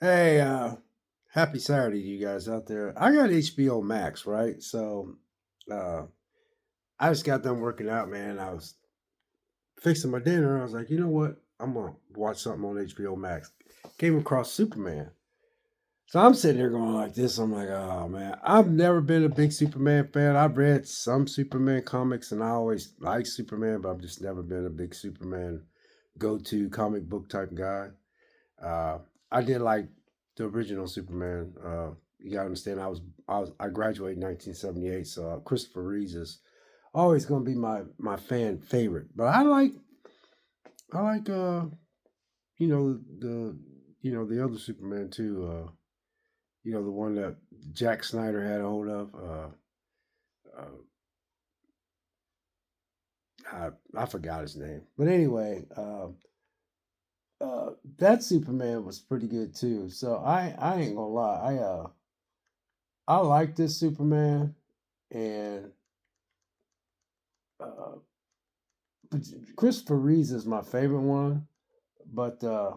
Hey, happy Saturday to you guys out there. I got HBO Max, right? So, uh, I just got done working out, man. I was fixing my dinner. I was like, you know what? I'm gonna watch something on HBO Max. Came across Superman. So I'm sitting here going like this. I'm like, oh man, I've never been a big Superman fan. I've read some Superman comics and I always like Superman, but I've just never been a big Superman go-to comic book type guy. Uh, I did like the original Superman. You gotta understand, I graduated in 1978, so Christopher Reeves is always gonna be my fan favorite. But I like you know the the other Superman too. The one that Jack Snyder had a hold of. Uh, I forgot his name, but anyway, that Superman was pretty good too. So I ain't gonna lie, I like this Superman, and uh, Christopher Reeves is my favorite one, but uh,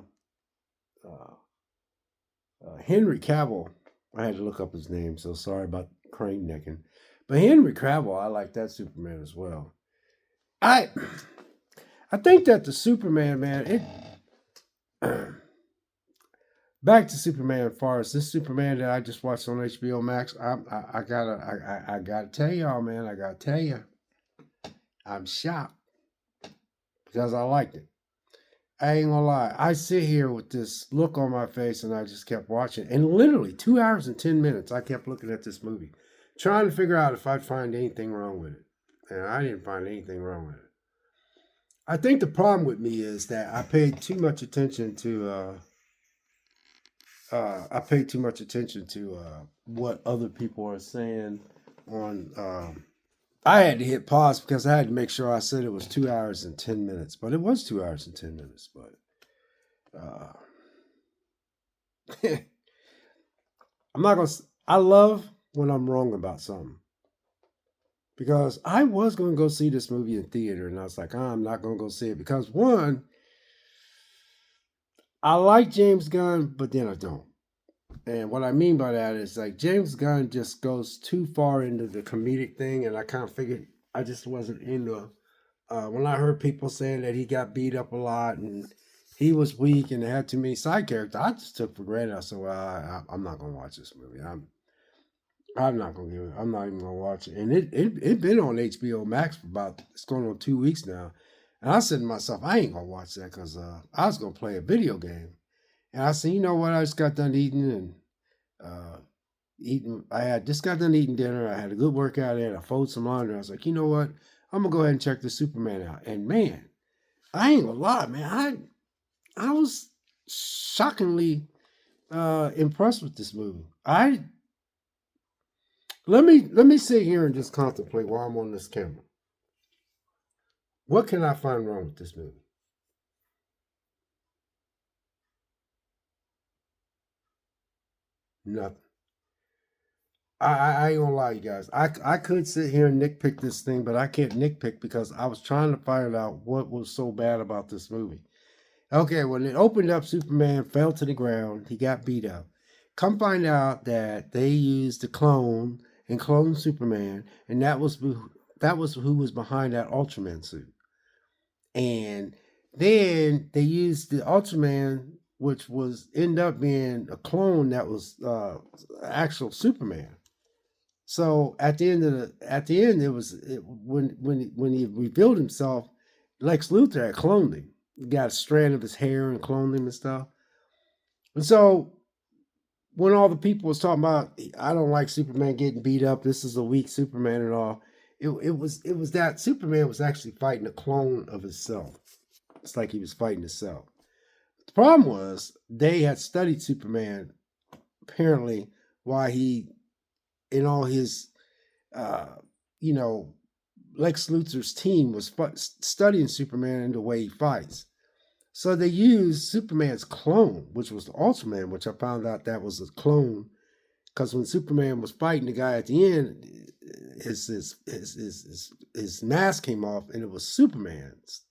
Henry Cavill, I had to look up his name, so sorry about crane necking, but Henry Cavill, I like that Superman as well. I I think that the Superman man, it back to Superman. As far as this Superman that I just watched on HBO Max, I gotta tell y'all, man, I gotta tell you, I'm shocked because I liked it. I ain't gonna lie. I sit here with this look on my face and I just kept watching. And literally 2 hours and 10 minutes, I kept looking at this movie, trying to figure out if I'd find anything wrong with it. And I didn't find anything wrong with it. I think the problem with me is that I paid too much attention to what other people are saying on. I had to hit pause because I had to make sure I said it was 2 hours and 10 minutes, but it was 2 hours and 10 minutes. But uh, I'm not gonna. I love when I'm wrong about something because I was gonna go see this movie in theater, and I was like, I'm not gonna go see it because one, I like James Gunn, but then I don't. And what I mean by that is like James Gunn just goes too far into the comedic thing, and I kind of figured I just wasn't into. When I heard people saying that he got beat up a lot and he was weak and they had too many side characters, I just took for granted. I said, "Well, I'm not gonna watch this movie. I'm not gonna give it. I'm not even gonna watch it." And it been on HBO Max for about it's going on 2 weeks now. And I said to myself, I ain't gonna watch that because I was gonna play a video game. And I said, you know what? I just got done eating and uh, eating. I had just got done eating dinner. I had a good workout in. I folded some laundry. I was like, you know what? I'm gonna go ahead and check the Superman out. And man, I ain't gonna lie, man. I was shockingly impressed with this movie. I let me sit here and just contemplate while I'm on this camera. What can I find wrong with this movie? Nothing. I ain't gonna lie, you guys. I could sit here and nitpick this thing, but I can't nitpick because I was trying to find out what was so bad about this movie. Okay, when it opened up, Superman fell to the ground. He got beat up. Come find out that they used the clone and cloned Superman, and that was who was behind that Ultraman suit. And then they used the Ultraman, which was end up being a clone that was actual Superman. So at the end, when he revealed himself, Lex Luthor had cloned him. He got a strand of his hair and cloned him and stuff. And so when all the people was talking about, I don't like Superman getting beat up. This is a weak Superman and all. It was that Superman was actually fighting a clone of himself. It's like he was fighting himself. The problem was they had studied Superman apparently why he in all his uh, you know, Lex Luthor's team was studying Superman and the way he fights. So they used Superman's clone, which was the Ultraman, which I found out that was a clone because when Superman was fighting the guy at the end, his mask came off and it was Superman's,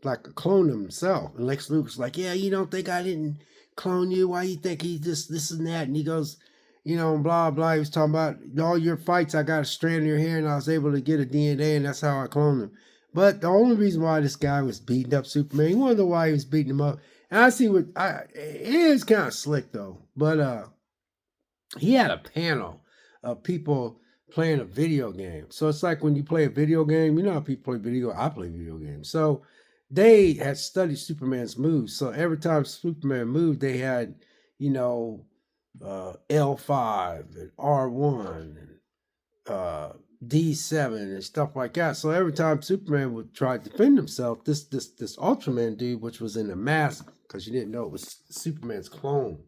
like a clone of himself. And Lex Luthor's like, yeah, you don't think I didn't clone you? Why you think he just this and that? And he goes, and blah blah. He was talking about all your fights. I got a strand in your hair, and I was able to get a DNA, and that's how I cloned him. But the only reason why this guy was beating up Superman, you want to know why he was beating him up? And I see it is kind of slick though. But he had a panel of people playing a video game. So it's like when you play a video game, you know how people play video. I play video games. So they had studied Superman's moves. So every time Superman moved, they had, you know, L5 and R1 and D7 and stuff like that. So every time Superman would try to defend himself, this Ultraman dude, which was in a mask, because you didn't know it was Superman's clone.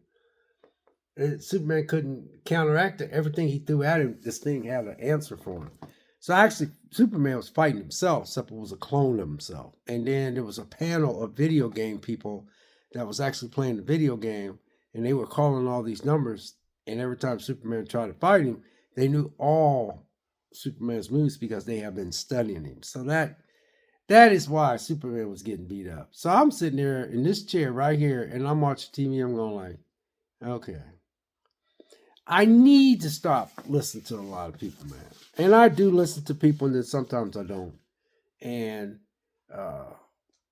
Superman couldn't counteract it. Everything he threw at him, this thing had an answer for him. So actually, Superman was fighting himself, except it was a clone of himself. And then there was a panel of video game people that was actually playing the video game, and they were calling all these numbers. And every time Superman tried to fight him, they knew all Superman's moves because they have been studying him. So that is why Superman was getting beat up. So I'm sitting there in this chair right here, and I'm watching TV. I'm going like, okay. I need to stop listening to a lot of people, man. And I do listen to people, and then sometimes I don't. And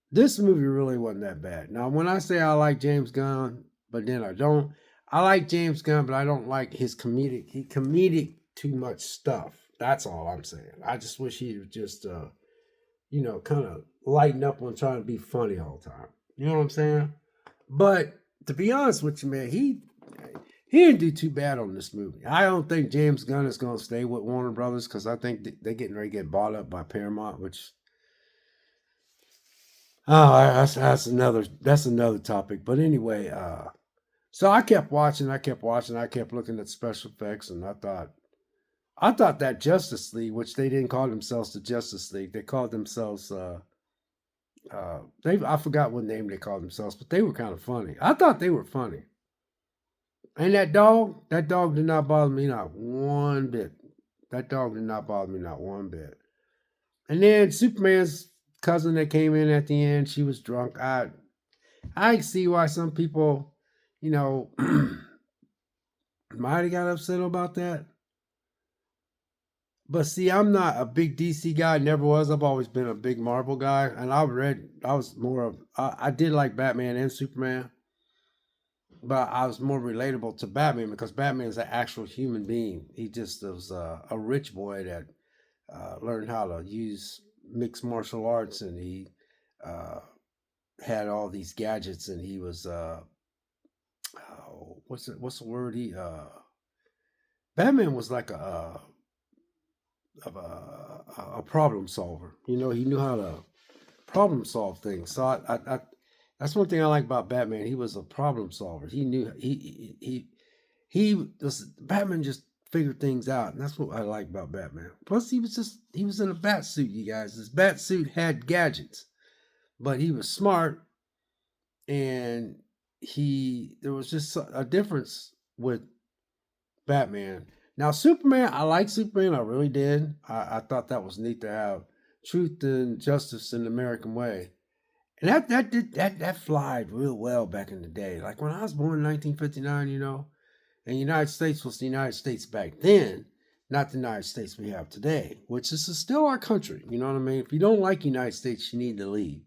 this movie really wasn't that bad. Now, when I say I like James Gunn, but then I don't, I like James Gunn, but I don't like his comedic. He comedic too much stuff. That's all I'm saying. I just wish he would just, kind of lighten up on trying to be funny all the time. You know what I'm saying? But to be honest with you, man, he didn't do too bad on this movie. I don't think James Gunn is going to stay with Warner Brothers because I think they're getting ready to get bought up by Paramount, which that's another topic. But anyway, so I kept watching, I kept looking at special effects, and I thought that Justice League, which they didn't call themselves the Justice League, they called themselves I forgot what name they called themselves, but they were kind of funny. I thought they were funny. And that dog did not bother me not one bit. That dog did not bother me not one bit. And then Superman's cousin that came in at the end, she was drunk. I see why some people, might have got upset about that. But see, I'm not a big DC guy, never was. I've always been a big Marvel guy. And I did like Batman and Superman. But I was more relatable to Batman because Batman is an actual human being. He just was a rich boy that learned how to use mixed martial arts, and he had all these gadgets, and he was what's the word? Batman was like a problem solver. He knew how to problem solve things. So I that's one thing I like about Batman. He was a problem solver. He knew Batman just figured things out, and that's what I like about Batman. Plus, he was in a bat suit, you guys. His bat suit had gadgets, but he was smart, and there was just a difference with Batman. Now, Superman, I like Superman. I really did. I thought that was neat to have truth and justice in the American way. And that flied real well back in the day. Like when I was born in 1959, and the United States was the United States back then, not the United States we have today, which is still our country. You know what I mean? If you don't like the United States, you need to leave.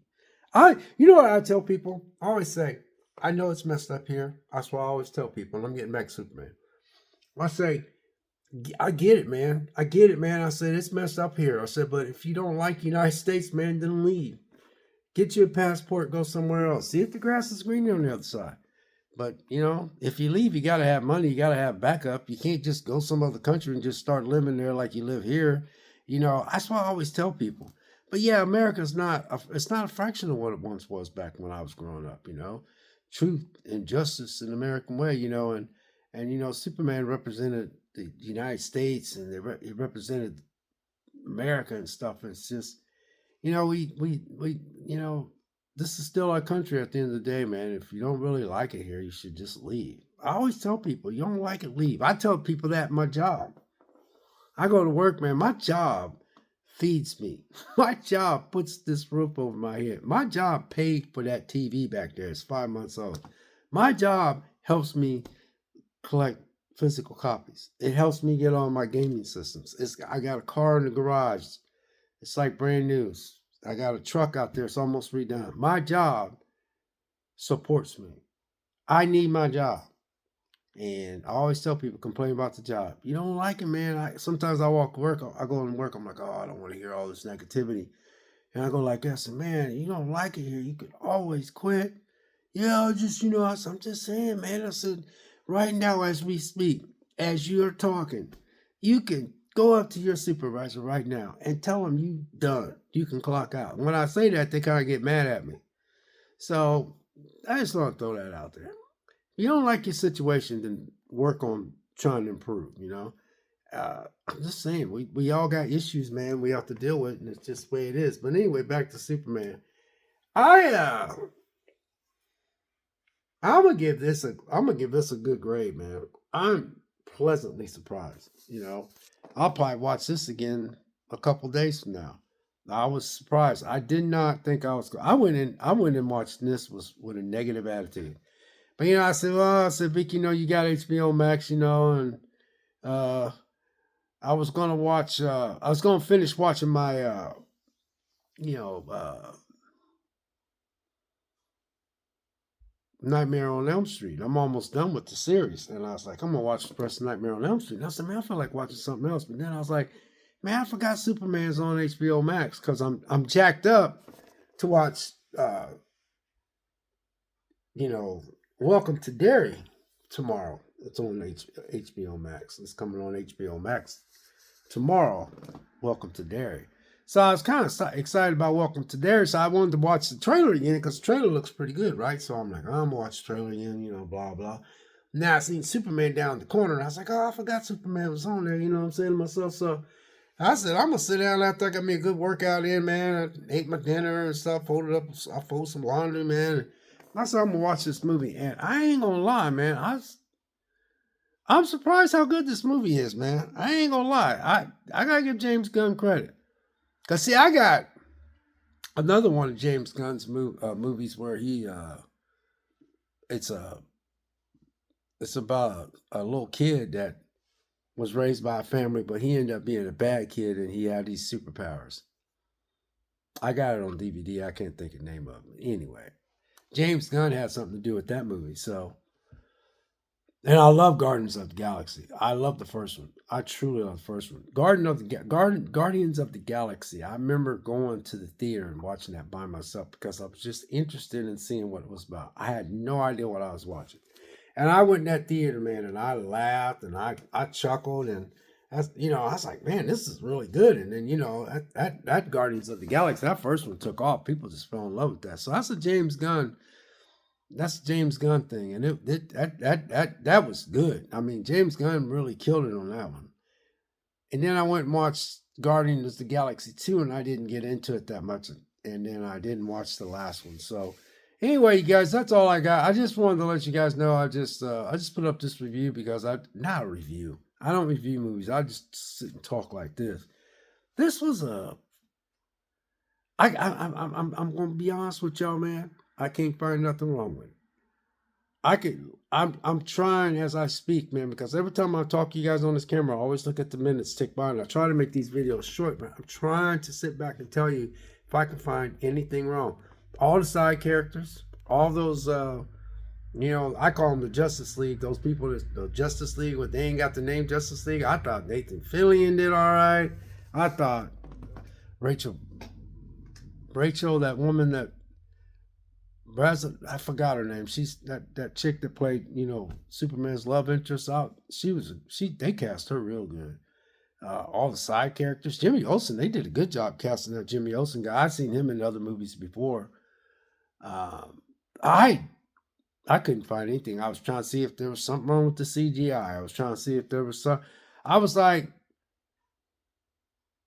You know what I tell people? I always say, I know it's messed up here. That's why I always tell people, and I'm getting back to Superman. I say, I get it, man. I said, it's messed up here. I said, but if you don't like the United States, man, then leave. Get you a passport, go somewhere else. See if the grass is greener on the other side. But, if you leave, you got to have money. You got to have backup. You can't just go some other country and just start living there like you live here. That's why I always tell people. But yeah, America's it's not a fraction of what it once was back when I was growing up, Truth and justice in the American way, and Superman represented the United States, and he represented America and stuff. It's just, this is still our country at the end of the day, man. If you don't really like it here, you should just leave. I always tell people, you don't like it, leave. I tell people that in my job. I go to work, man. My job feeds me. My job puts this roof over my head. My job paid for that TV back there. It's 5 months old. My job helps me collect physical copies. It helps me get on my gaming systems. I got a car in the garage. It's like brand new. I got a truck out there. It's almost redone. My job supports me. I need my job. And I always tell people complain about the job. You don't like it, man. Sometimes I walk to work. I go to work. I'm like, oh, I don't want to hear all this negativity. And I go like this, and man, you don't like it here. You could always quit. Yeah, I'm just saying, man. I said, right now as we speak, as you're talking, you can go up to your supervisor right now and tell him you done. You can clock out. When I say that, they kind of get mad at me. So I just want to throw that out there. If you don't like your situation, then work on trying to improve. I'm just saying, we all got issues, man. We have to deal with, and it's just the way it is. But anyway, back to Superman. I I'm gonna give this a good grade, man. I'm pleasantly surprised. I'll probably watch this again a couple days from now. I was surprised. I did not think I was. I went and watched this was with a negative attitude. But I said, Vic, you got HBO Max, and uh, I was gonna watch. I was gonna finish watching my, you know, uh, Nightmare on Elm Street. I'm almost done with the series, and I was like, I'm gonna watch the rest of Nightmare on Elm Street. And I said, man, I feel like watching something else. But then I was like, man, I forgot Superman's on HBO Max because I'm jacked up to watch. You know, Welcome to Derry tomorrow. It's on HBO Max. It's coming on HBO Max tomorrow. Welcome to Derry. So I was kind of excited about Welcome to Derry. So I wanted to watch the trailer again because the trailer looks pretty good, right? So I'm like, I'm gonna watch the trailer again, blah blah. Now I seen Superman down in the corner, and I was like, oh, I forgot Superman was on there. You know what I'm saying to myself? So I said, I'm gonna sit down after I got me a good workout in, man. I ate my dinner and stuff, folded up, I folded some laundry, man. I said, I'm gonna watch this movie, and I ain't gonna lie, man. I'm surprised how good this movie is, man. I ain't gonna lie. I gotta give James Gunn credit. Cause see, I got another one of James Gunn's movies where it's a it's about a little kid that was raised by a family, but he ended up being a bad kid, and he had these superpowers. I got it on DVD. I can't think of the name of it. Anyway, James Gunn had something to do with that movie, so. And I love Guardians of the Galaxy. I love the first one. I truly love the first one. Guardians of the Galaxy. I remember going to the theater and watching that by myself because I was just interested in seeing what it was about. I had no idea what I was watching. And I went in that theater, man, and I laughed and I chuckled and I was like, man, this is really good. And then that Guardians of the Galaxy, that first one took off. People just fell in love with that. So that's a James Gunn. That's a James Gunn thing, and that was good. I mean, James Gunn really killed it on that one. And then I went and watched Guardians of the Galaxy 2, and I didn't get into it that much. And then I didn't watch the last one. So anyway, you guys, that's all I got. I just wanted to let you guys know I just put up this review because I not a review. I don't review movies. I just sit and talk like this. This was a I'm gonna be honest with y'all, man. I can't find nothing wrong with it. I'm trying as I speak, man, because every time I talk to you guys on this camera, I always look at the minutes tick by, and I try to make these videos short, but I'm trying to sit back and tell you if I can find anything wrong. All the side characters, all those I call them the Justice League, those people that the Justice League, but they ain't got the name Justice League. I thought Nathan Fillion did all right. I thought Rachel, that woman that I forgot her name. She's that chick that played, Superman's love interest out. They cast her real good. All the side characters. Jimmy Olsen, they did a good job casting that Jimmy Olsen guy. I've seen him in other movies before. I couldn't find anything. I was trying to see if there was something wrong with the CGI. I was trying to see if there was some. I was like,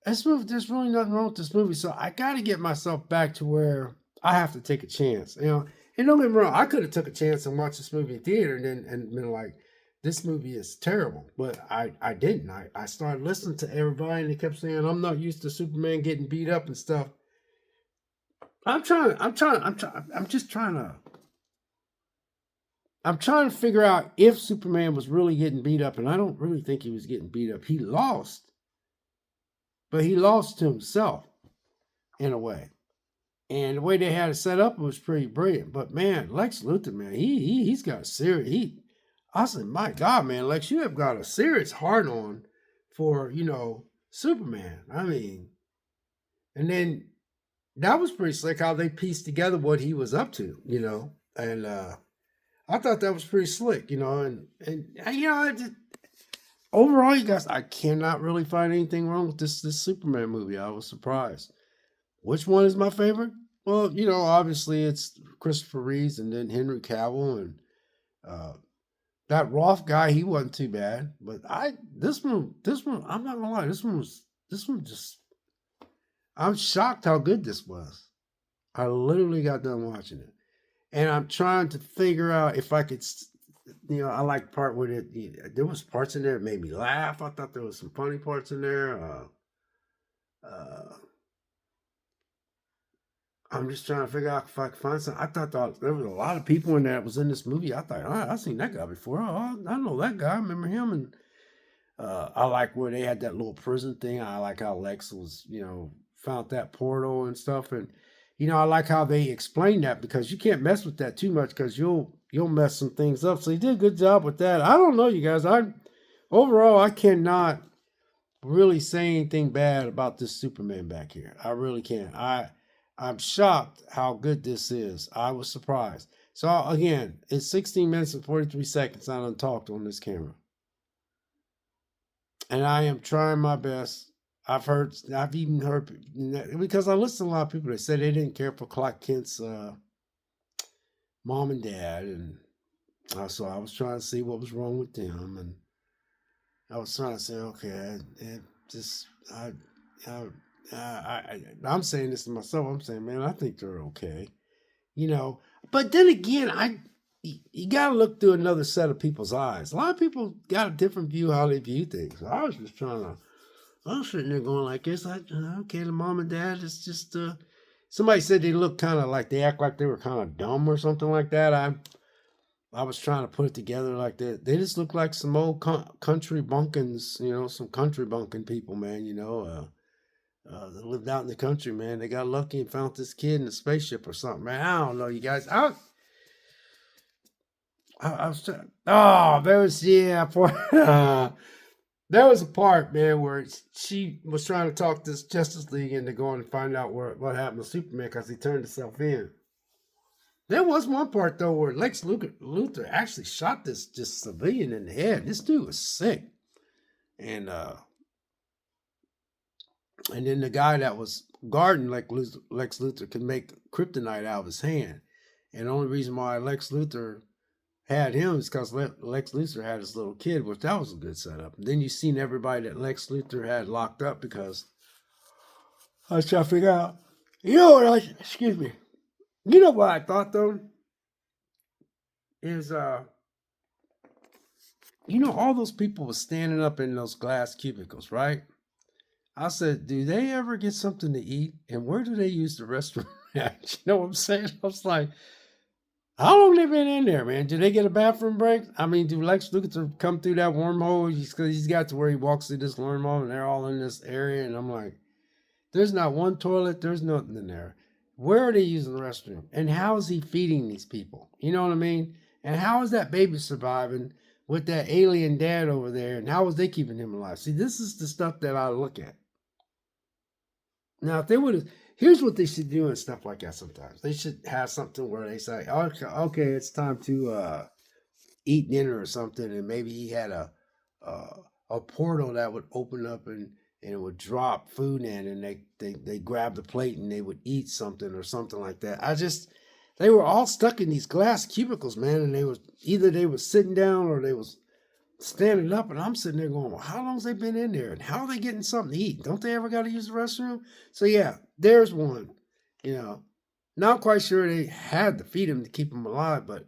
there's really nothing wrong with this movie. So I got to get myself back to where I have to take a chance. And don't get me wrong, I could have took a chance and watched this movie in theater and been like, this movie is terrible. But I didn't. I started listening to everybody and they kept saying, I'm not used to Superman getting beat up and stuff. I'm just trying to I'm trying to figure out if Superman was really getting beat up, and I don't really think he was getting beat up. He lost, but he lost to himself in a way. And the way they had it set up was pretty brilliant. But man, Lex Luthor, man, he's got a serious. I said, my God, man, Lex, you have got a serious hard on for Superman. I mean, and then that was pretty slick how they pieced together what he was up to. And I thought that was pretty slick, overall, you guys, I cannot really find anything wrong with this Superman movie. I was surprised. Which one is my favorite? Well, obviously it's Christopher Reeves and then Henry Cavill and uh, that Roth guy. He wasn't too bad, but this one, I'm not gonna lie, this one just, I'm shocked how good this was. I literally got done watching it, and I'm trying to figure out if I could. I like part where there was parts in there that made me laugh. I thought there was some funny parts in there. Uh, I'm just trying to figure out if I can find something. I thought there was a lot of people in there that was in this movie. I thought, I've seen that guy before. Oh, I know that guy. I remember him. And I like where they had that little prison thing. I like how Lex was, found that portal and stuff. And, I like how they explained that because you can't mess with that too much because you'll mess some things up. So he did a good job with that. I don't know, you guys. Overall, I cannot really say anything bad about this Superman back here. I really can't. I'm shocked how good this is. I was surprised. So again, it's 16 minutes and 43 seconds I done talked on this camera. And I am trying my best. I've even heard, because I listened to a lot of people that said they didn't care for Clark Kent's mom and dad. And so I was trying to see what was wrong with them. And I was trying to say, okay, I'm saying this to myself. I'm saying, man, I think they're okay, But then again, you got to look through another set of people's eyes. A lot of people got a different view how they view things. I was just I was sitting there going like this. Okay, the mom and dad is just. Somebody said they look kind of like they act like they were kind of dumb or something like that. I was trying to put it together like that. They just look like some old country bunkins, some country bunkin people, man. They lived out in the country, man. They got lucky and found this kid in a spaceship or something, man. I don't know, you guys. I was trying. Oh, there was there was a part, man, where she was trying to talk this Justice League into going and find out what happened to Superman because he turned himself in. There was one part though where Lex Luthor actually shot this just civilian in the head. This dude was sick, and then the guy that was guarding Lex Luthor could make kryptonite out of his hand. And the only reason why Lex Luthor had him is because Lex Luthor had his little kid, which that was a good setup. And then you seen everybody that Lex Luthor had locked up because I was trying to figure out, excuse me. You know what I thought though? Is all those people was standing up in those glass cubicles, right? I said, do they ever get something to eat? And where do they use the restroom at? You know what I'm saying? I was like, how long they been in there, man? Do they get a bathroom break? I mean, do Lex Luthor come through that wormhole? Because he's got to where he walks through this wormhole and they're all in this area. And I'm like, there's not one toilet. There's nothing in there. Where are they using the restroom? And how is he feeding these people? You know what I mean? And how is that baby surviving with that alien dad over there? And how is they keeping him alive? See, this is the stuff that I look at. Now, if they would have, here's what they should do and stuff like that sometimes. They should have something where they say, okay, it's time to eat dinner or something. And maybe he had a portal that would open up and it would drop food in and they grab the plate and they would eat something or something like that. They were all stuck in these glass cubicles, man. And they was sitting down or they was standing up, and I'm sitting there going, well, how long's they been in there? And how are they getting something to eat? Don't they ever got to use the restroom? So yeah, there's one. Not quite sure they had to feed him to keep him alive, but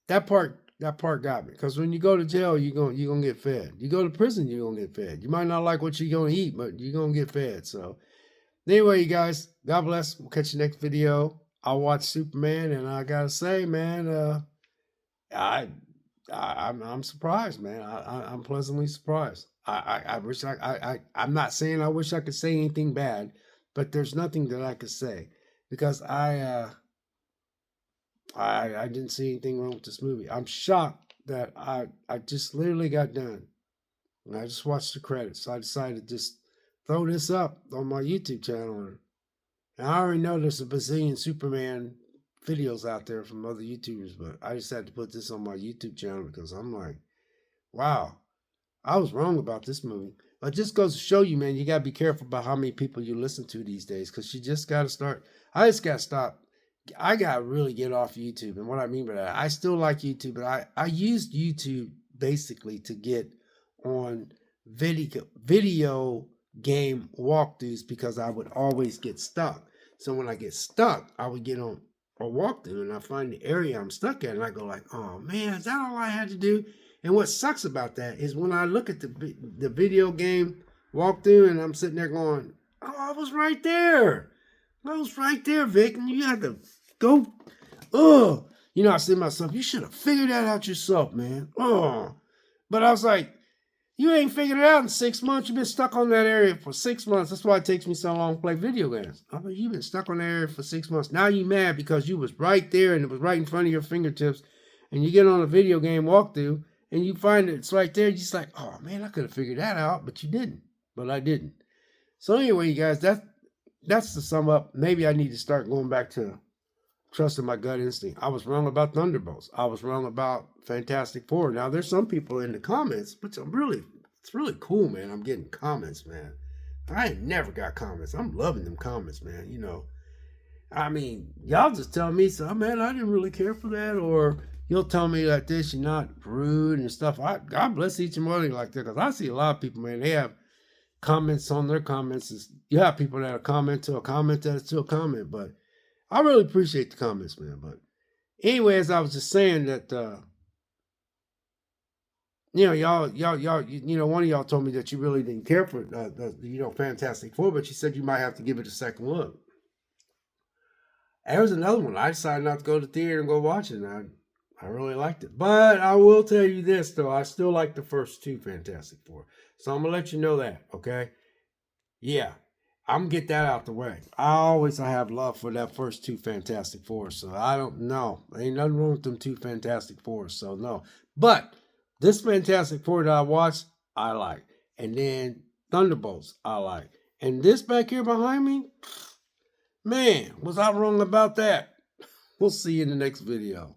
that part got me. Because when you go to jail, you're gonna get fed. You go to prison, you're gonna get fed. You might not like what you're gonna eat, but you're gonna get fed. So anyway, you guys, God bless. We'll catch you next video. I watched Superman, and I gotta say, man, I, I'm surprised, man. I'm pleasantly surprised. I wish I'm not saying I wish I could say anything bad, but there's nothing that I could say because I didn't see anything wrong with this movie. I'm shocked that I just literally got done and I just watched the credits. So I decided to just throw this up on my YouTube channel. And I already know there's a bazillion Superman videos out there from other YouTubers, but I just had to put this on my YouTube channel because I'm like, wow, I was wrong about this movie. But it just goes to show you, man, you got to be careful about how many people you listen to these days because you just got to start. I just got to stop. I got to really get off YouTube. And what I mean by that, I still like YouTube, but I used YouTube basically to get on video game walkthroughs because I would always get stuck. So when I get stuck, I would get on a walkthrough and I find the area I'm stuck at and I go like, oh man, is that all I had to do? And what sucks about that is when I look at the video game walkthrough and I'm sitting there going, oh, I was right there. I was right there, Vic, and you had to go. Oh, I said to myself, you should have figured that out yourself, man. Oh, but I was like, you ain't figured it out in 6 months. You've been stuck on that area for 6 months. That's why it takes me so long to play video games. I mean, you've been stuck on that area for 6 months. Now you mad because you was right there and it was right in front of your fingertips. And you get on a video game walkthrough and you find it's right there. You're just like, oh man, I could have figured that out, but you didn't. But I didn't. So anyway, you guys, that's to sum up. Maybe I need to start going back to trusting my gut instinct. I was wrong about Thunderbolts. I was wrong about Fantastic Four. Now there's some people in the comments, which it's really cool, man. I'm getting comments, man. I ain't never got comments. I'm loving them comments, man. I mean, y'all just tell me, so man, I didn't really care for that, or you'll tell me like this, you're not rude and stuff. God bless each and one of you like that, because I see a lot of people, man. They have comments on their comments. You have people that are comment to a comment that is to a comment, but I really appreciate the comments, man. But anyway, as I was just saying that, y'all, one of y'all told me that you really didn't care for Fantastic Four, but you said you might have to give it a second look. There was another one. I decided not to go to the theater and go watch it. And I really liked it. But I will tell you this, though. I still like the first two Fantastic Four. So I'm going to let you know that, okay? Yeah. I'm going to get that out the way. I have love for that first two Fantastic Four. So I don't know. Ain't nothing wrong with them two Fantastic Fours. So no. But this Fantastic Four that I watched, I like. And then Thunderbolts, I like. And this back here behind me, man, was I wrong about that? We'll see you in the next video.